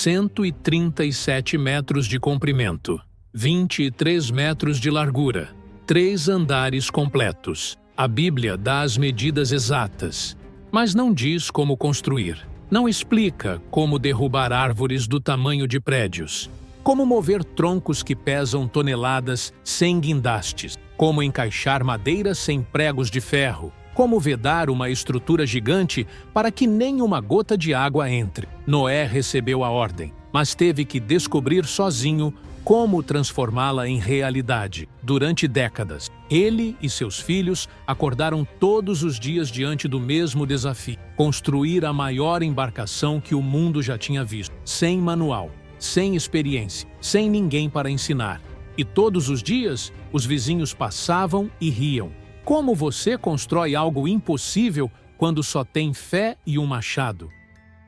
137 metros de comprimento, 23 metros de largura, 3 andares completos. A Bíblia dá as medidas exatas, mas não diz como construir. Não explica como derrubar árvores do tamanho de prédios, como mover troncos que pesam toneladas sem guindastes, como encaixar madeira sem pregos de ferro, como vedar uma estrutura gigante para que nem uma gota de água entre. Noé recebeu a ordem, mas teve que descobrir sozinho como transformá-la em realidade. Durante décadas, ele e seus filhos acordaram todos os dias diante do mesmo desafio: construir a maior embarcação que o mundo já tinha visto, sem manual, sem experiência, sem ninguém para ensinar. E todos os dias, os vizinhos passavam e riam. Como você constrói algo impossível quando só tem fé e um machado?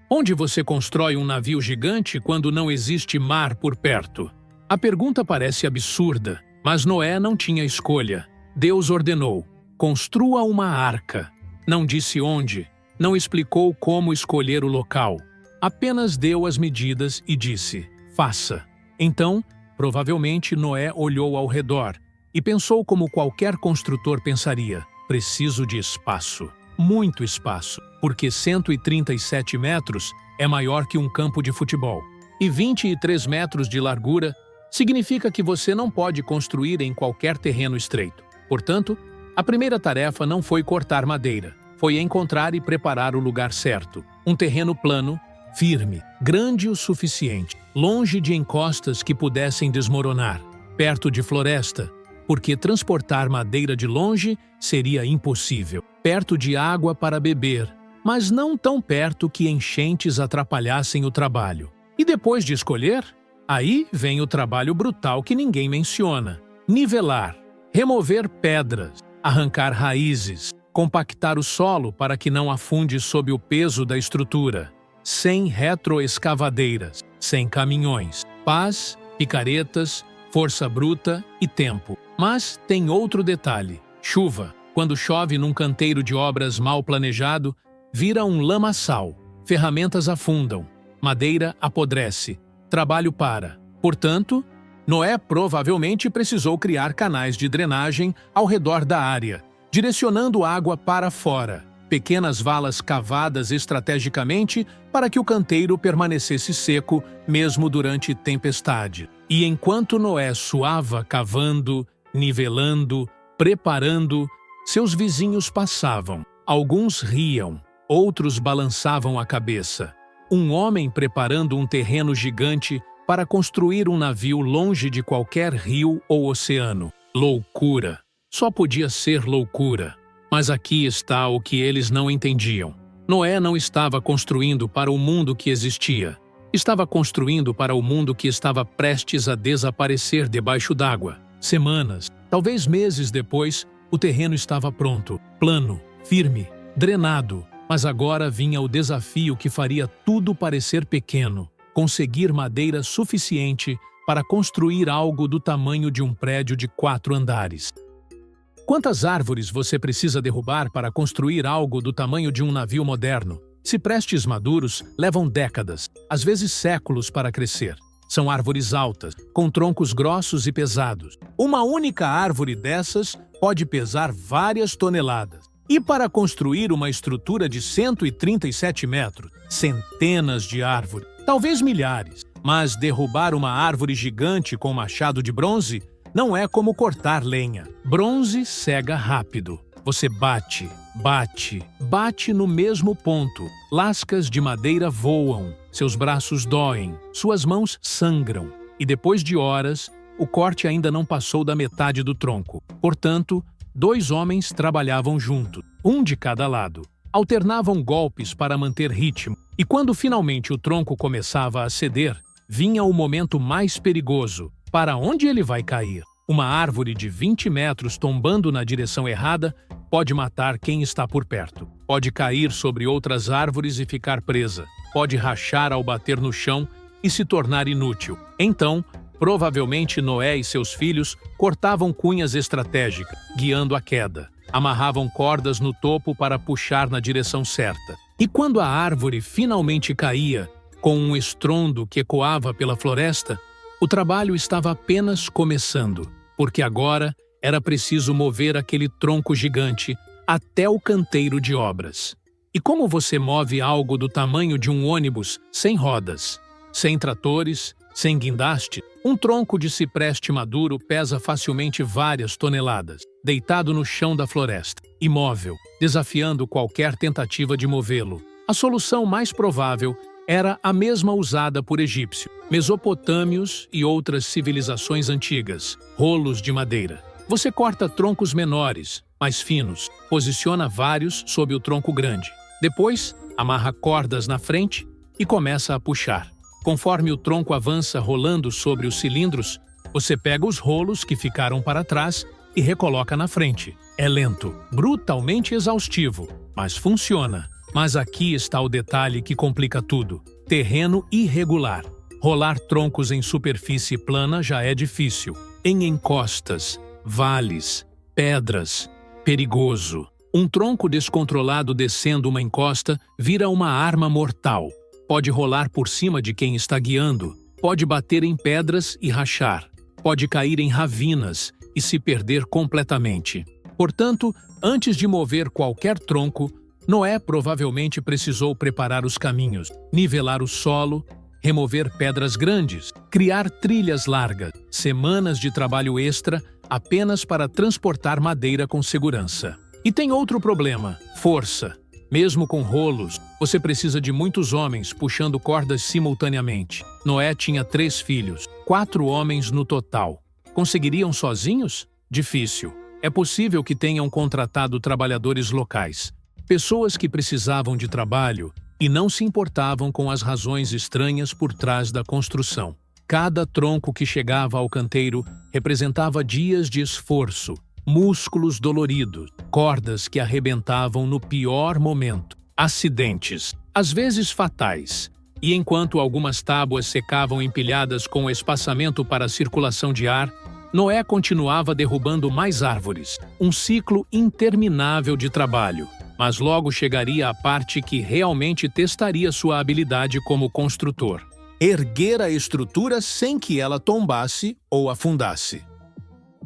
Onde você constrói um navio gigante quando não existe mar por perto? A pergunta parece absurda, mas Noé não tinha escolha. Deus ordenou: construa uma arca. Não disse onde, não explicou como escolher o local. Apenas deu as medidas e disse: faça. Então, provavelmente Noé olhou ao redor e pensou como qualquer construtor pensaria: preciso de espaço. Muito espaço, porque 137 metros é maior que um campo de futebol. E 23 metros de largura significa que você não pode construir em qualquer terreno estreito. Portanto, a primeira tarefa não foi cortar madeira, foi encontrar e preparar o lugar certo. Um terreno plano, firme, grande o suficiente, longe de encostas que pudessem desmoronar, perto de floresta, porque transportar madeira de longe seria impossível, perto de água para beber, mas não tão perto que enchentes atrapalhassem o trabalho. E depois de escolher, aí vem o trabalho brutal que ninguém menciona: nivelar, remover pedras, arrancar raízes, compactar o solo para que não afunde sob o peso da estrutura, sem retroescavadeiras, sem caminhões, pás, picaretas, força bruta e tempo. Mas tem outro detalhe: chuva. Quando chove num canteiro de obras mal planejado, vira um lamaçal, ferramentas afundam, madeira apodrece, trabalho para. Portanto, Noé provavelmente precisou criar canais de drenagem ao redor da área, direcionando água para fora, pequenas valas cavadas estrategicamente para que o canteiro permanecesse seco mesmo durante tempestade. E enquanto Noé suava cavando, nivelando, preparando, seus vizinhos passavam. Alguns riam, outros balançavam a cabeça. Um homem preparando um terreno gigante para construir um navio longe de qualquer rio ou oceano. Loucura! Só podia ser loucura. Mas aqui está o que eles não entendiam. Noé não estava construindo para o mundo que existia. Estava construindo para o mundo que estava prestes a desaparecer debaixo d'água. Semanas, talvez meses depois, o terreno estava pronto, plano, firme, drenado. Mas agora vinha o desafio que faria tudo parecer pequeno: conseguir madeira suficiente para construir algo do tamanho de um prédio de 4 andares. Quantas árvores você precisa derrubar para construir algo do tamanho de um navio moderno? Ciprestes maduros levam décadas, às vezes séculos, para crescer. São árvores altas, com troncos grossos e pesados. Uma única árvore dessas pode pesar várias toneladas. E para construir uma estrutura de 137 metros, centenas de árvores, talvez milhares. Mas derrubar uma árvore gigante com machado de bronze não é como cortar lenha. Bronze cega rápido. Você bate, bate, bate no mesmo ponto. Lascas de madeira voam, seus braços doem, suas mãos sangram. E depois de horas, o corte ainda não passou da metade do tronco. Portanto, 2 homens trabalhavam juntos, um de cada lado. Alternavam golpes para manter ritmo. E quando finalmente o tronco começava a ceder, vinha o momento mais perigoso. Para onde ele vai cair? Uma árvore de 20 metros tombando na direção errada pode matar quem está por perto. Pode cair sobre outras árvores e ficar presa. Pode rachar ao bater no chão e se tornar inútil. Então, provavelmente Noé e seus filhos cortavam cunhas estratégicas, guiando a queda. Amarravam cordas no topo para puxar na direção certa. E quando a árvore finalmente caía, Com um estrondo que ecoava pela floresta, o trabalho estava apenas começando, porque agora era preciso mover aquele tronco gigante até o canteiro de obras. E como você move algo do tamanho de um ônibus sem rodas, sem tratores, sem guindaste? Um tronco de cipreste maduro pesa facilmente várias toneladas, deitado no chão da floresta, imóvel, desafiando qualquer tentativa de movê-lo. A solução mais provável era a mesma usada por egípcios, mesopotâmios e outras civilizações antigas: rolos de madeira. Você corta troncos menores, mais finos, posiciona vários sob o tronco grande. Depois, amarra cordas na frente e começa a puxar. Conforme o tronco avança rolando sobre os cilindros, você pega os rolos que ficaram para trás e recoloca na frente. É lento, brutalmente exaustivo, mas funciona. Mas aqui está o detalhe que complica tudo: terreno irregular. Rolar troncos em superfície plana já é difícil. Em encostas, vales, pedras, perigoso. Um tronco descontrolado descendo uma encosta vira uma arma mortal. Pode rolar por cima de quem está guiando, pode bater em pedras e rachar, pode cair em ravinas e se perder completamente. Portanto, antes de mover qualquer tronco, Noé provavelmente precisou preparar os caminhos, nivelar o solo, remover pedras grandes, criar trilhas largas, semanas de trabalho extra apenas para transportar madeira com segurança. E tem outro problema: força. Mesmo com rolos, você precisa de muitos homens puxando cordas simultaneamente. Noé tinha 3 filhos, 4 homens no total. Conseguiriam sozinhos? Difícil. É possível que tenham contratado trabalhadores locais, pessoas que precisavam de trabalho e não se importavam com as razões estranhas por trás da construção. Cada tronco que chegava ao canteiro representava dias de esforço, músculos doloridos, cordas que arrebentavam no pior momento, acidentes, às vezes fatais. E enquanto algumas tábuas secavam empilhadas com espaçamento para a circulação de ar, Noé continuava derrubando mais árvores, um ciclo interminável de trabalho. Mas logo chegaria a parte que realmente testaria sua habilidade como construtor: erguer a estrutura sem que ela tombasse ou afundasse.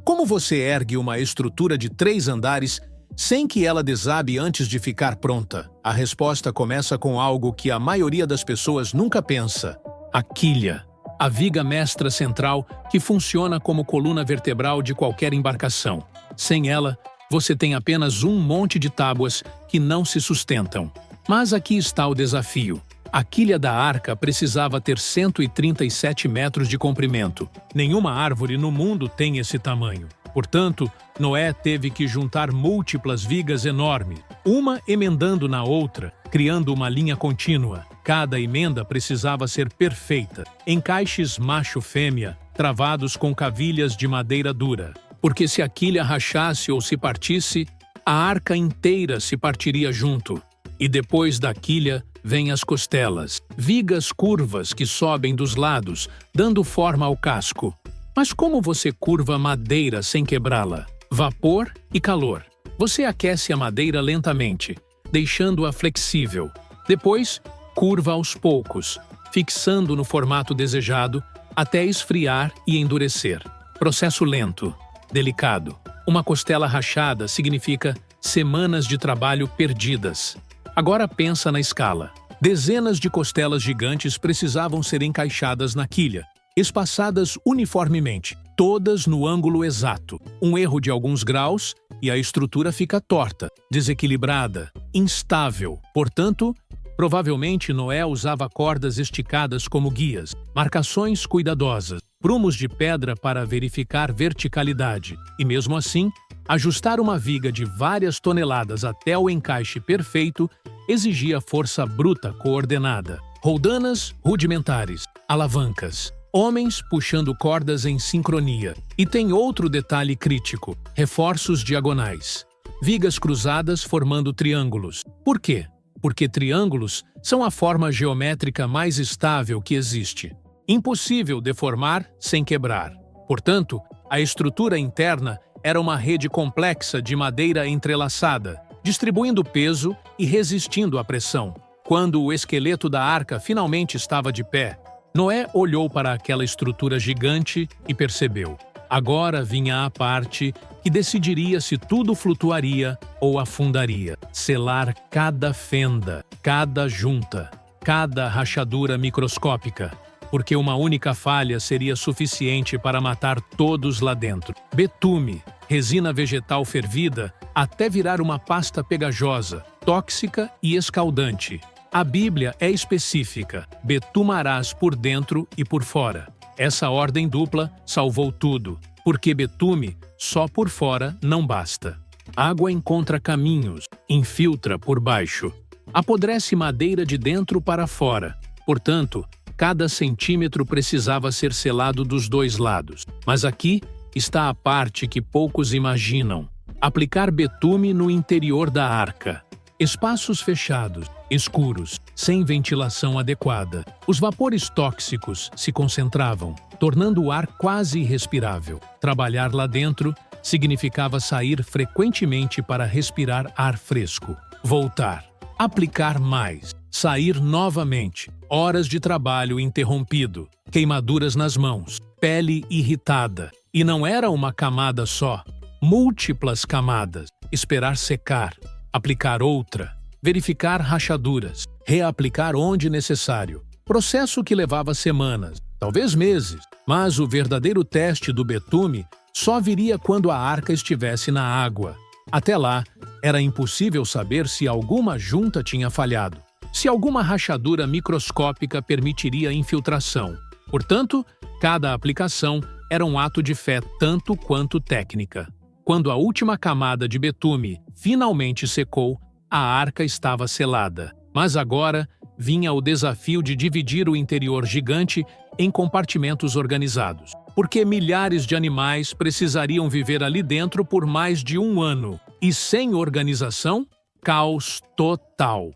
Como você ergue uma estrutura de 3 andares sem que ela desabe antes de ficar pronta? A resposta começa com algo que a maioria das pessoas nunca pensa: a quilha. A viga mestra central que funciona como coluna vertebral de qualquer embarcação. Sem ela, você tem apenas um monte de tábuas que não se sustentam. Mas aqui está o desafio. A quilha da arca precisava ter 137 metros de comprimento. Nenhuma árvore no mundo tem esse tamanho. Portanto, Noé teve que juntar múltiplas vigas enormes, uma emendando na outra, criando uma linha contínua. Cada emenda precisava ser perfeita, encaixes macho-fêmea, travados com cavilhas de madeira dura. Porque se a quilha rachasse ou se partisse, a arca inteira se partiria junto. E depois da quilha, vêm as costelas, vigas curvas que sobem dos lados, dando forma ao casco. Mas como você curva madeira sem quebrá-la? Vapor e calor. Você aquece a madeira lentamente, deixando-a flexível. Depois, curva aos poucos, fixando no formato desejado até esfriar e endurecer. Processo lento, delicado. Uma costela rachada significa semanas de trabalho perdidas. Agora pensa na escala. Dezenas de costelas gigantes precisavam ser encaixadas na quilha, espaçadas uniformemente, todas no ângulo exato. Um erro de alguns graus e a estrutura fica torta, desequilibrada, instável. Portanto, provavelmente Noé usava cordas esticadas como guias, marcações cuidadosas, prumos de pedra para verificar verticalidade. E mesmo assim, ajustar uma viga de várias toneladas até o encaixe perfeito exigia força bruta coordenada. Roldanas rudimentares, alavancas, homens puxando cordas em sincronia. E tem outro detalhe crítico: reforços diagonais. Vigas cruzadas formando triângulos. Por quê? Porque triângulos são a forma geométrica mais estável que existe. Impossível deformar sem quebrar. Portanto, a estrutura interna era uma rede complexa de madeira entrelaçada, distribuindo peso e resistindo à pressão. Quando o esqueleto da arca finalmente estava de pé, Noé olhou para aquela estrutura gigante e percebeu. Agora vinha a parte que decidiria se tudo flutuaria ou afundaria. Selar cada fenda, cada junta, cada rachadura microscópica, porque uma única falha seria suficiente para matar todos lá dentro. Betume, resina vegetal fervida, até virar uma pasta pegajosa, tóxica e escaldante. A Bíblia é específica: betumarás por dentro e por fora. Essa ordem dupla salvou tudo, porque betume só por fora não basta. Água encontra caminhos, infiltra por baixo. Apodrece madeira de dentro para fora. Portanto, cada centímetro precisava ser selado dos dois lados. Mas aqui está a parte que poucos imaginam: aplicar betume no interior da arca. Espaços fechados, escuros, sem ventilação adequada. Os vapores tóxicos se concentravam, tornando o ar quase irrespirável. Trabalhar lá dentro significava sair frequentemente para respirar ar fresco. Voltar, aplicar mais, sair novamente. Horas de trabalho interrompido, queimaduras nas mãos, pele irritada. E não era uma camada só, múltiplas camadas. Esperar secar, aplicar outra, verificar rachaduras, reaplicar onde necessário. Processo que levava semanas, talvez meses, mas o verdadeiro teste do betume só viria quando a arca estivesse na água. Até lá, era impossível saber se alguma junta tinha falhado, se alguma rachadura microscópica permitiria infiltração. Portanto, cada aplicação era um ato de fé tanto quanto técnica. Quando a última camada de betume finalmente secou, a arca estava selada. Mas agora vinha o desafio de dividir o interior gigante em compartimentos organizados, porque milhares de animais precisariam viver ali dentro por mais de um ano. E sem organização, caos total.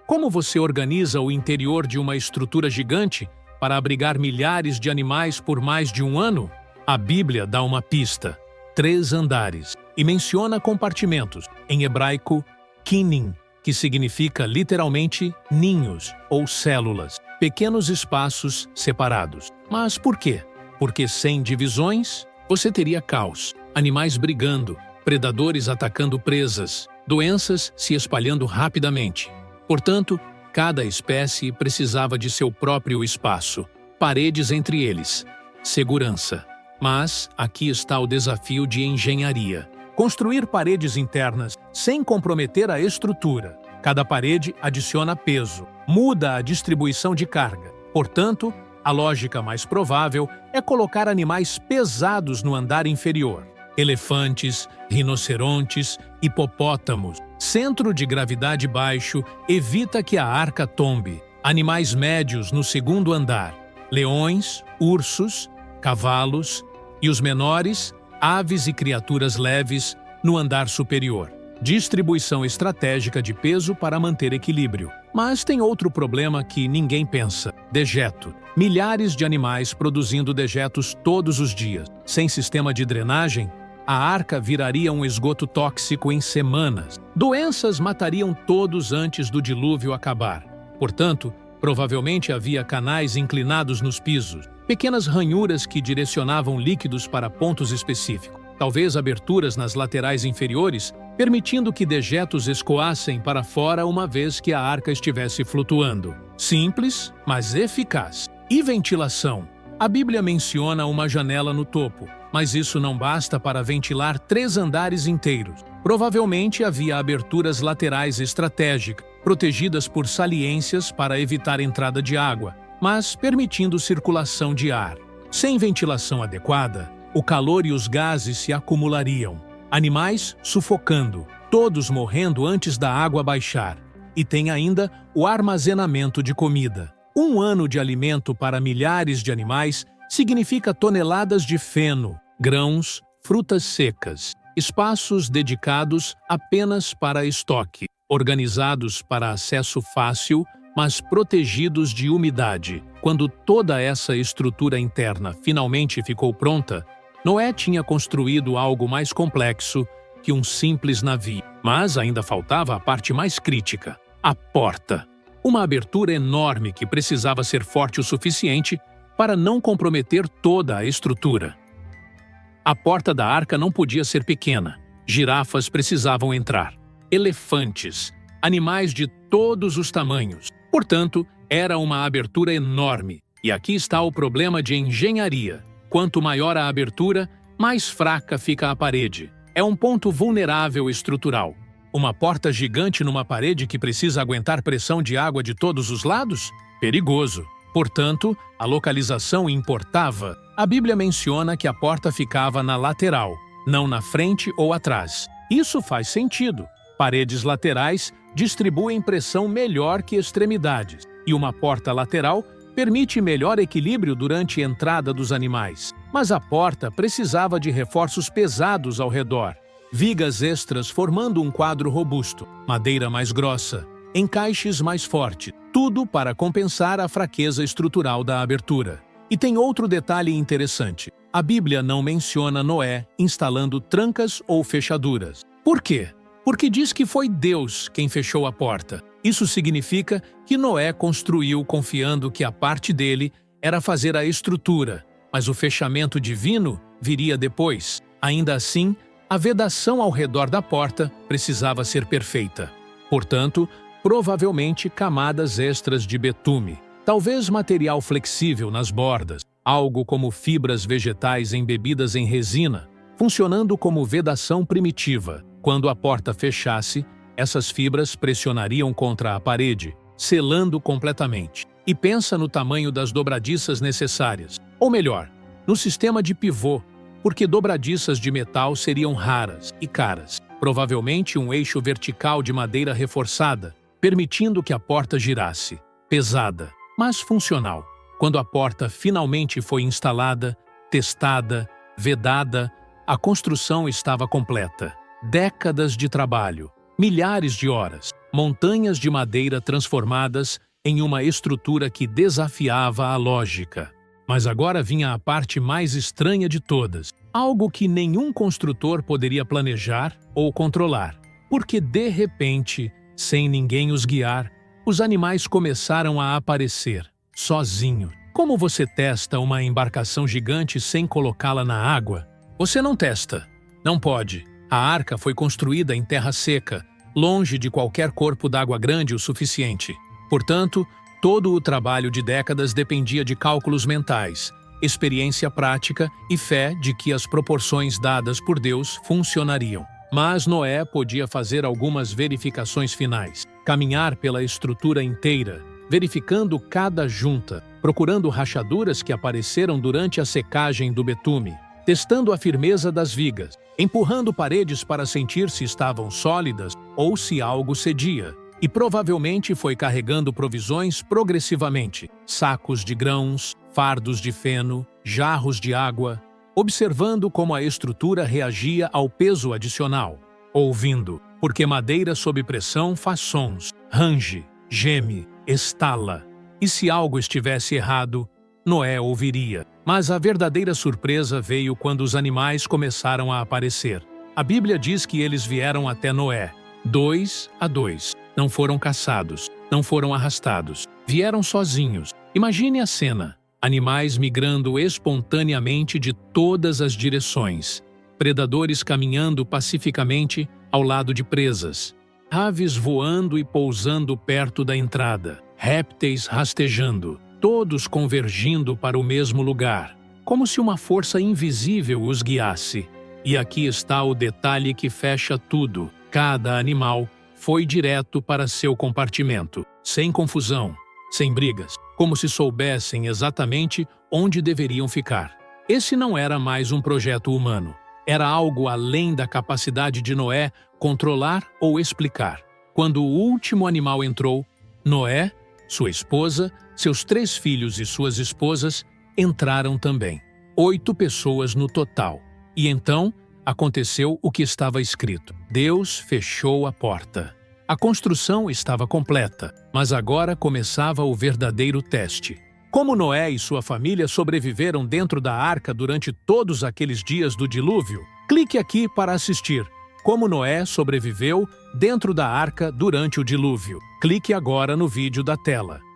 Como você organiza o interior de uma estrutura gigante para abrigar milhares de animais por mais de um ano? A Bíblia dá uma pista: 3 andares, e menciona compartimentos, em hebraico, kinim, que significa literalmente ninhos ou células, pequenos espaços separados. Mas por quê? Porque sem divisões, você teria caos, animais brigando, predadores atacando presas, doenças se espalhando rapidamente. Portanto, cada espécie precisava de seu próprio espaço, paredes entre eles, segurança. Mas aqui está o desafio de engenharia: construir paredes internas sem comprometer a estrutura. Cada parede adiciona peso, muda a distribuição de carga. Portanto, a lógica mais provável é colocar animais pesados no andar inferior. Elefantes, rinocerontes, hipopótamos. Centro de gravidade baixo evita que a arca tombe. Animais médios no segundo andar. Leões, ursos, cavalos. E os menores, aves e criaturas leves, no andar superior. Distribuição estratégica de peso para manter equilíbrio. Mas tem outro problema que ninguém pensa: dejeto. Milhares de animais produzindo dejetos todos os dias. Sem sistema de drenagem, a arca viraria um esgoto tóxico em semanas. Doenças matariam todos antes do dilúvio acabar. Portanto, provavelmente havia canais inclinados nos pisos, pequenas ranhuras que direcionavam líquidos para pontos específicos. Talvez aberturas nas laterais inferiores, permitindo que dejetos escoassem para fora uma vez que a arca estivesse flutuando. Simples, mas eficaz. E ventilação? A Bíblia menciona uma janela no topo, mas isso não basta para ventilar 3 andares inteiros. Provavelmente havia aberturas laterais estratégicas, protegidas por saliências para evitar entrada de água, mas permitindo circulação de ar. Sem ventilação adequada, o calor e os gases se acumulariam. Animais sufocando, todos morrendo antes da água baixar. E tem ainda o armazenamento de comida. 1 ano de alimento para milhares de animais significa toneladas de feno, grãos, frutas secas. Espaços dedicados apenas para estoque, organizados para acesso fácil, mas protegidos de umidade. Quando toda essa estrutura interna finalmente ficou pronta, Noé tinha construído algo mais complexo que um simples navio. Mas ainda faltava a parte mais crítica: a porta. Uma abertura enorme que precisava ser forte o suficiente para não comprometer toda a estrutura. A porta da arca não podia ser pequena. Girafas precisavam entrar. Elefantes, animais de todos os tamanhos. Portanto, era uma abertura enorme. E aqui está o problema de engenharia. Quanto maior a abertura, mais fraca fica a parede. É um ponto vulnerável estrutural. Uma porta gigante numa parede que precisa aguentar pressão de água de todos os lados? Perigoso. Portanto, a localização importava. A Bíblia menciona que a porta ficava na lateral, não na frente ou atrás. Isso faz sentido. Paredes laterais distribuem pressão melhor que extremidades, e uma porta lateral permite melhor equilíbrio durante a entrada dos animais. Mas a porta precisava de reforços pesados ao redor. Vigas extras formando um quadro robusto, madeira mais grossa, encaixes mais fortes, tudo para compensar a fraqueza estrutural da abertura. E tem outro detalhe interessante. A Bíblia não menciona Noé instalando trancas ou fechaduras. Por quê? Porque diz que foi Deus quem fechou a porta. Isso significa que Noé construiu confiando que a parte dele era fazer a estrutura, mas o fechamento divino viria depois. Ainda assim, a vedação ao redor da porta precisava ser perfeita. Portanto, provavelmente camadas extras de betume, talvez material flexível nas bordas, algo como fibras vegetais embebidas em resina, funcionando como vedação primitiva. Quando a porta fechasse, essas fibras pressionariam contra a parede, selando completamente. E pensa no tamanho das dobradiças necessárias. Ou melhor, no sistema de pivô, porque dobradiças de metal seriam raras e caras. Provavelmente um eixo vertical de madeira reforçada, permitindo que a porta girasse. Pesada, mas funcional. Quando a porta finalmente foi instalada, testada, vedada, a construção estava completa. Décadas de trabalho, milhares de horas, montanhas de madeira transformadas em uma estrutura que desafiava a lógica. Mas agora vinha a parte mais estranha de todas, algo que nenhum construtor poderia planejar ou controlar. Porque de repente, sem ninguém os guiar, os animais começaram a aparecer, sozinhos. Como você testa uma embarcação gigante sem colocá-la na água? Você não testa. Não pode. A arca foi construída em terra seca, longe de qualquer corpo d'água grande o suficiente. Portanto, todo o trabalho de décadas dependia de cálculos mentais, experiência prática e fé de que as proporções dadas por Deus funcionariam. Mas Noé podia fazer algumas verificações finais, caminhar pela estrutura inteira, verificando cada junta, procurando rachaduras que apareceram durante a secagem do betume, testando a firmeza das vigas, empurrando paredes para sentir se estavam sólidas ou se algo cedia. E provavelmente foi carregando provisões progressivamente, sacos de grãos, fardos de feno, jarros de água, observando como a estrutura reagia ao peso adicional, ouvindo, porque madeira sob pressão faz sons, range, geme, estala. E se algo estivesse errado, Noé ouviria. Mas a verdadeira surpresa veio quando os animais começaram a aparecer. A Bíblia diz que eles vieram até Noé, 2 a 2. Não foram caçados, não foram arrastados. Vieram sozinhos. Imagine a cena. Animais migrando espontaneamente de todas as direções. Predadores caminhando pacificamente ao lado de presas. Aves voando e pousando perto da entrada. Répteis rastejando. Todos convergindo para o mesmo lugar, como se uma força invisível os guiasse. E aqui está o detalhe que fecha tudo. Cada animal foi direto para seu compartimento, sem confusão, sem brigas, como se soubessem exatamente onde deveriam ficar. Esse não era mais um projeto humano. Era algo além da capacidade de Noé controlar ou explicar. Quando o último animal entrou, Noé, sua esposa, seus 3 filhos e suas esposas entraram também. 8 pessoas no total. E então aconteceu o que estava escrito. Deus fechou a porta. A construção estava completa, mas agora começava o verdadeiro teste. Como Noé e sua família sobreviveram dentro da arca durante todos aqueles dias do dilúvio? Clique aqui para assistir. Como Noé sobreviveu dentro da arca durante o dilúvio. Clique agora no vídeo da tela.